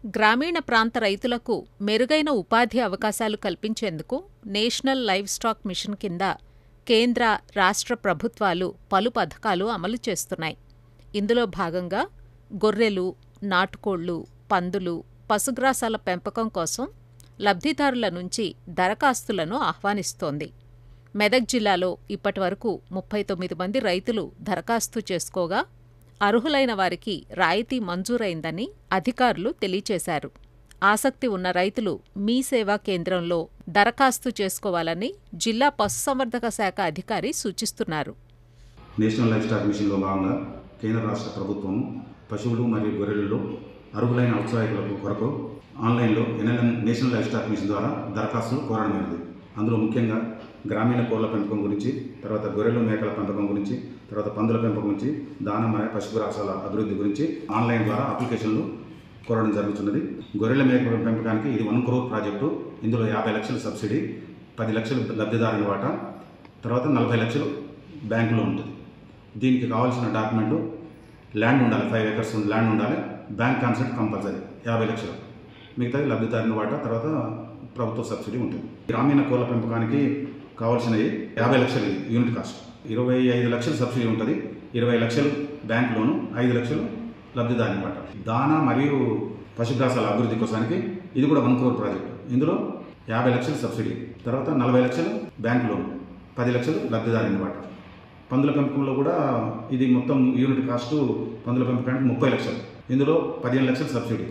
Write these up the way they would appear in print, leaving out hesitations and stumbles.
గ్రామీణ ప్రాంత రైతులకు మెరుగైన ఉపాధి అవకాశాలు కల్పించేందుకు నేషనల్ లైవ్ స్టాక్ మిషన్ కింద కేంద్ర, రాష్ట్ర ప్రభుత్వాలు పలు పథకాలు అమలు చేస్తున్నాయి. ఇందులో భాగంగా గొర్రెలు, నాటుకోళ్లు, పందులు, పశుగ్రాసాల పెంపకం కోసం లబ్ధిదారుల నుంచి దరఖాస్తులను ఆహ్వానిస్తోంది. మెదక్ జిల్లాలో ఇప్పటివరకు 39 మంది రైతులు దరఖాస్తు చేసుకోగా అర్హులైన వారికి రాయితీ మంజూరైందని అధికారులు తెలియచేశారు. ఆసక్తి ఉన్న రైతులు మీ సేవా కేంద్రంలో దరఖాస్తు చేసుకోవాలని జిల్లా పశుసంవర్ధక శాఖ అధికారి సూచిస్తున్నారు. నేషనల్ లైవ్ స్టాక్ మిషన్లో భాగంగా కేంద్ర రాష్ట్ర ప్రభుత్వం పశువులు మరియు గొర్రెలలో అర్హులైన ఔత్సాహికులకు కొరకు ఆన్లైన్లో NLM national livestock mission ద్వారా దరఖాస్తులు కోరడమైనది. అందులో ముఖ్యంగా గ్రామీణ కోళ్ల పెంపకం గురించి, తర్వాత గొర్రెలు మేకల పెంపకం గురించి, తర్వాత పందుల పెంపకం గురించి, దాన మరియు పశుగ్రాసాల అభివృద్ధి గురించి ఆన్లైన్ ద్వారా అప్లికేషన్లు కోరడం జరుగుతున్నది. గొర్రెల మేకల పెంపకానికి ఇది 1 crore ప్రాజెక్టు. ఇందులో 50 లక్షల సబ్సిడీ, 10 లక్షలు లబ్ధిదారుని వాటా, తర్వాత 40 లక్షలు బ్యాంకులో ఉంటుంది. దీనికి కావాల్సిన డాక్యుమెంట్లు ల్యాండ్ ఉండాలి, 5 acres ల్యాండ్ ఉండాలి, బ్యాంక్ కాన్సెప్ట్ కంపల్సరీ 50 లక్షలు, మిగతాది లబ్ధిదారుని వాటా, తర్వాత ప్రభుత్వ సబ్సిడీ ఉంటుంది. గ్రామీణ కోళ్ల పెంపకానికి కావాల్సినవి 50 లక్షలు యూనిట్ కాస్ట్, 25 లక్షలు సబ్సిడీ ఉంటుంది, 20 లక్షలు బ్యాంక్ లోను, 5 లక్షలు లబ్ధిదారుని వాటా. దానా మరియు పశుగ్రాసాల అభివృద్ధి కోసానికి ఇది కూడా 1 crore ప్రాజెక్టు. ఇందులో 50 లక్షలు సబ్సిడీ, తర్వాత 40 లక్షలు బ్యాంక్ లోను, 10 లక్షలు లబ్ధిదారుని వాటా. పందుల పెంపకంలో కూడా ఇది మొత్తం యూనిట్ కాస్టు పందుల పెంపకానికి 30 లక్షలు. ఇందులో 15 లక్షలు సబ్సిడీ,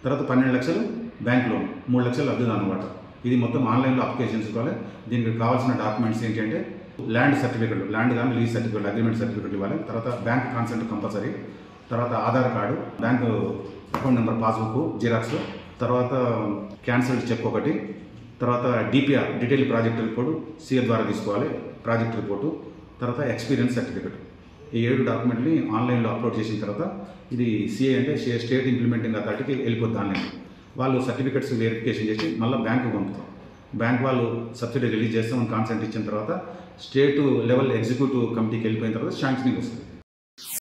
తర్వాత 12 లక్షలు బ్యాంక్ లోన్, 3 లక్షలు లబ్ధిదారుని వాటా. ఇది మొత్తం ఆన్లైన్లో అప్లికేషన్స్ ఇవ్వాలి. దీనికి కావాల్సిన డాక్యుమెంట్స్ ఏంటంటే ల్యాండ్ సర్టిఫికెట్, ల్యాండ్ కానీ లీజ్ సర్టిఫికెట్, అగ్రిమెంట్ సర్టిఫికెట్ ఇవ్వాలి, తర్వాత బ్యాంక్ కాన్సెంట్ కంపల్సరీ, తర్వాత Aadhaar card, bank account number, passbook xerox, తర్వాత క్యాన్సిల్డ్ చెక్ ఒకటి, తర్వాత DPR detail project report CA ద్వారా తీసుకోవాలి, ప్రాజెక్ట్ రిపోర్టు, తర్వాత ఎక్స్పీరియన్స్ సర్టిఫికెట్. ఈ 7 డాక్యుమెంట్ని ఆన్లైన్లో అప్లోడ్ చేసిన తర్వాత ఇది CA అంటే స్టేట్ ఇంప్లిమెంటింగ్ అథారిటీకి వెళ్ళిపోద్ది. ఆన్లైన్ వాళ్ళు సర్టిఫికెట్స్ వెరిఫికేషన్ చేసి మళ్ళీ బ్యాంకు పంపుతాం. బ్యాంక్ వాళ్ళు సబ్సిడీ రిలీజ్ చేస్తాం, కాన్సెంట్ ఇచ్చిన తర్వాత స్టేట్ లెవెల్ ఎగ్జిక్యూటివ్ కమిటీకి వెళ్ళిపోయిన తర్వాత శాంక్షనింగ్ వస్తుంది.